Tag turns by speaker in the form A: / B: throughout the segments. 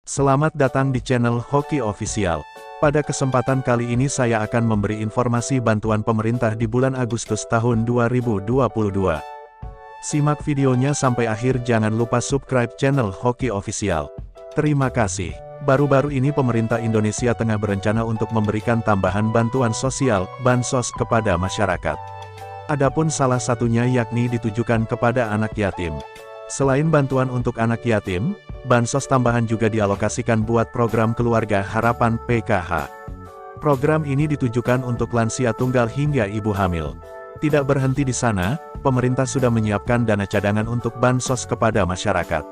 A: Selamat datang di channel Hoki Official. Pada kesempatan kali ini saya akan memberi informasi bantuan pemerintah di bulan Agustus tahun 2022. Simak videonya sampai akhir, jangan lupa subscribe channel Hoki Official. Terima kasih. Baru-baru ini pemerintah Indonesia tengah berencana untuk memberikan tambahan bantuan sosial, bansos kepada masyarakat. Adapun salah satunya yakni ditujukan kepada anak yatim. Selain bantuan untuk anak yatim, bansos tambahan juga dialokasikan buat program Keluarga Harapan (PKH). Program ini ditujukan untuk lansia tunggal hingga ibu hamil. Tidak berhenti di sana, pemerintah sudah menyiapkan dana cadangan untuk bansos kepada masyarakat.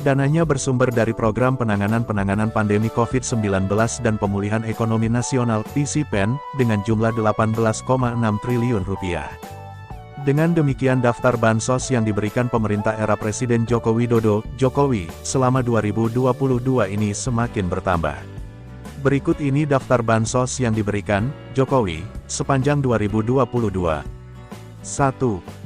A: Dananya bersumber dari program penanganan pandemi COVID-19 dan pemulihan ekonomi nasional (PCPEN) dengan jumlah 18,6 triliun rupiah. Dengan demikian daftar bansos yang diberikan pemerintah era Presiden Joko Widodo, Jokowi, selama 2022 ini semakin bertambah. Berikut ini daftar bansos yang diberikan Jokowi sepanjang 2022. 1.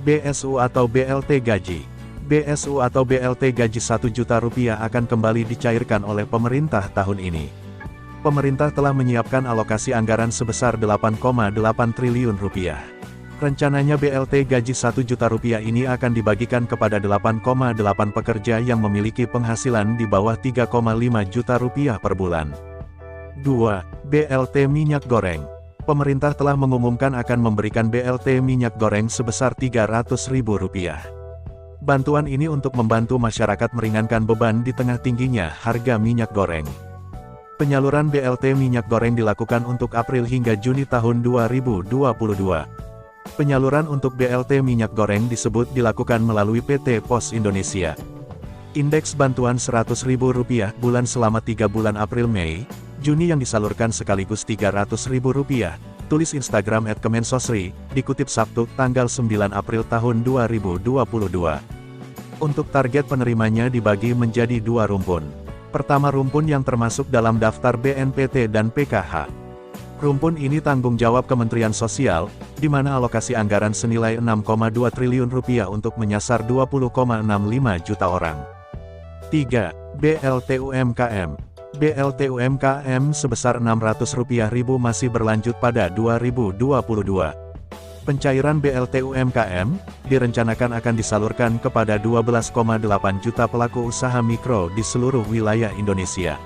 A: BSU atau BLT Gaji. BSU atau BLT Gaji Rp1 juta akan kembali dicairkan oleh pemerintah tahun ini. Pemerintah telah menyiapkan alokasi anggaran sebesar Rp8,8 triliun. Rencananya BLT Gaji Rp1 juta ini akan dibagikan kepada 8,8 pekerja yang memiliki penghasilan di bawah Rp3,5 juta per bulan. 2. BLT Minyak Goreng. Pemerintah telah mengumumkan akan memberikan BLT minyak goreng sebesar Rp300.000. Bantuan ini untuk membantu masyarakat meringankan beban di tengah tingginya harga minyak goreng. Penyaluran BLT minyak goreng dilakukan untuk April hingga Juni tahun 2022. Penyaluran untuk BLT minyak goreng disebut dilakukan melalui PT Pos Indonesia. Indeks bantuan Rp100.000 bulan selama 3 bulan April, Mei, Juni yang disalurkan sekaligus Rp300.000, tulis Instagram @kemensosri, dikutip Sabtu, tanggal 9 April tahun 2022. Untuk target penerimanya dibagi menjadi 2 rumpun. Pertama, rumpun yang termasuk dalam daftar BNPT dan PKH. Rumpun ini tanggung jawab Kementerian Sosial, di mana alokasi anggaran senilai Rp6,2 triliun untuk menyasar 20,65 juta orang. 3. BLT UMKM. BLT UMKM sebesar Rp600.000 masih berlanjut pada 2022. Pencairan BLT UMKM direncanakan akan disalurkan kepada 12,8 juta pelaku usaha mikro di seluruh wilayah Indonesia.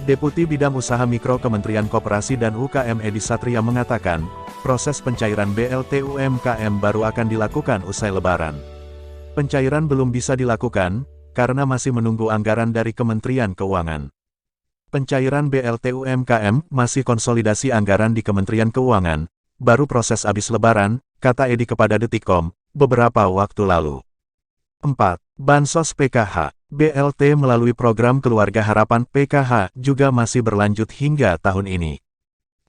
A: Deputi Bidang Usaha Mikro Kementerian Koperasi dan UKM Edi Satria mengatakan, proses pencairan BLT UMKM baru akan dilakukan usai Lebaran. Pencairan belum bisa dilakukan, karena masih menunggu anggaran dari Kementerian Keuangan. Pencairan BLT UMKM masih konsolidasi anggaran di Kementerian Keuangan, baru proses abis Lebaran, kata Edi kepada Detikcom, beberapa waktu lalu. 4. Bansos PKH. BLT melalui program Keluarga Harapan (PKH) juga masih berlanjut hingga tahun ini.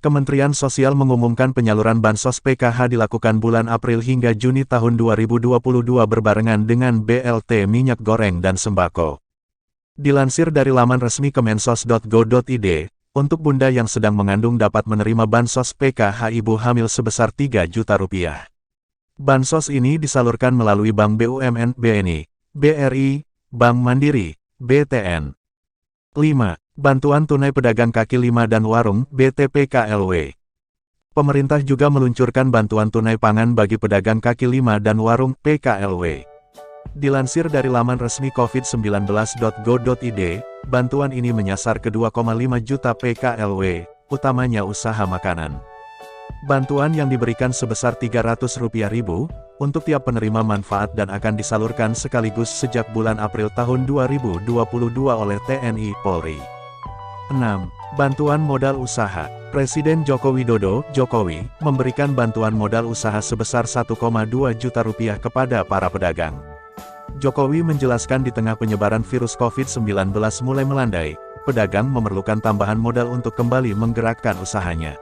A: Kementerian Sosial mengumumkan penyaluran bansos PKH dilakukan bulan April hingga Juni tahun 2022 berbarengan dengan BLT minyak goreng dan sembako. Dilansir dari laman resmi kemensos.go.id, untuk bunda yang sedang mengandung dapat menerima bansos PKH ibu hamil sebesar Rp3 juta. Bansos ini disalurkan melalui Bank BUMN, BNI, BRI, Bank Mandiri, BTN. 5. Bantuan tunai pedagang kaki lima dan warung, BTPKLW. Pemerintah juga meluncurkan bantuan tunai pangan bagi pedagang kaki lima dan warung, PKLW. Dilansir dari laman resmi covid19.go.id, bantuan ini menyasar ke 2,5 juta PKLW, utamanya usaha makanan. Bantuan yang diberikan sebesar Rp300.000 untuk tiap penerima manfaat dan akan disalurkan sekaligus sejak bulan April tahun 2022 oleh TNI Polri. 6. Bantuan modal usaha. Presiden Joko Widodo, Jokowi, memberikan bantuan modal usaha sebesar Rp1,2 juta kepada para pedagang. Jokowi menjelaskan di tengah penyebaran virus COVID-19 mulai melandai, pedagang memerlukan tambahan modal untuk kembali menggerakkan usahanya.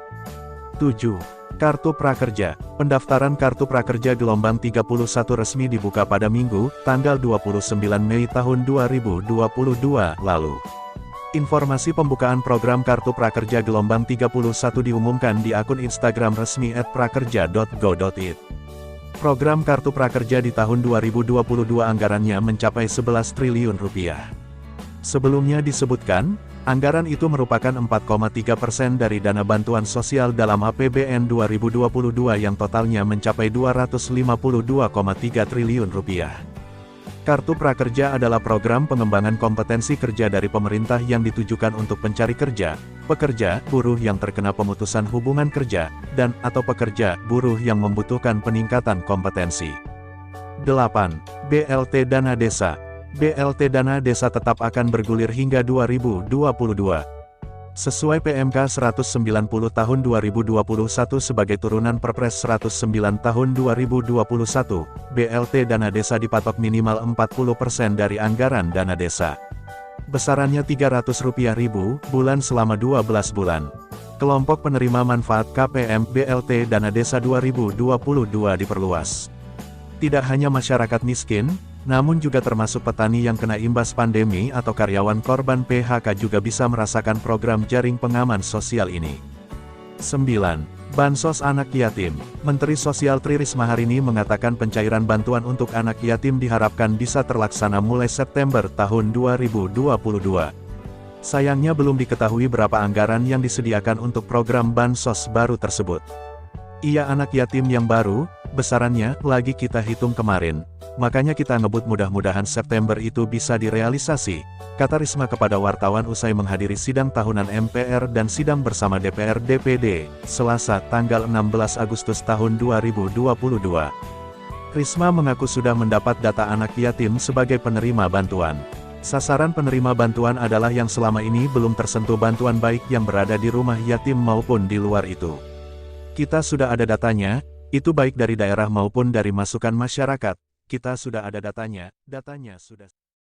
A: 7. Kartu Prakerja. Pendaftaran Kartu Prakerja gelombang 31 resmi dibuka pada Minggu, tanggal 29 Mei tahun 2022 lalu. Informasi pembukaan program Kartu Prakerja gelombang 31 diumumkan di akun Instagram resmi @prakerja.go.id. Program Kartu Prakerja di tahun 2022 anggarannya mencapai Rp11 triliun. Sebelumnya disebutkan, anggaran itu merupakan 4,3% dari dana bantuan sosial dalam APBN 2022 yang totalnya mencapai Rp252,3 triliun. Kartu Prakerja adalah program pengembangan kompetensi kerja dari pemerintah yang ditujukan untuk pencari kerja, pekerja, buruh yang terkena pemutusan hubungan kerja, dan/atau pekerja, buruh yang membutuhkan peningkatan kompetensi. 8. BLT Dana Desa. BLT Dana Desa tetap akan bergulir hingga 2022. Sesuai PMK 190 tahun 2021 sebagai turunan Perpres 109 tahun 2021, BLT Dana Desa dipatok minimal 40% dari anggaran dana desa. Besarannya Rp300.000 bulan selama 12 bulan. Kelompok penerima manfaat KPM BLT Dana Desa 2022 diperluas. Tidak hanya masyarakat miskin, namun juga termasuk petani yang kena imbas pandemi atau karyawan korban PHK juga bisa merasakan program jaring pengaman sosial ini. 9. Bansos Anak Yatim. Menteri Sosial Tri Risma hari ini mengatakan pencairan bantuan untuk anak yatim diharapkan bisa terlaksana mulai September tahun 2022. Sayangnya belum diketahui berapa anggaran yang disediakan untuk program bansos baru tersebut. Iya, anak yatim yang baru, besarannya lagi kita hitung kemarin. Makanya kita ngebut mudah-mudahan September itu bisa direalisasi, kata Risma kepada wartawan usai menghadiri sidang tahunan MPR dan sidang bersama DPR DPD, Selasa tanggal 16 Agustus tahun 2022. Risma mengaku sudah mendapat data anak yatim sebagai penerima bantuan. Sasaran penerima bantuan adalah yang selama ini belum tersentuh bantuan baik yang berada di rumah yatim maupun di luar itu. Kita sudah ada datanya, itu baik dari daerah maupun dari masukan masyarakat. Kita sudah ada datanya sudah.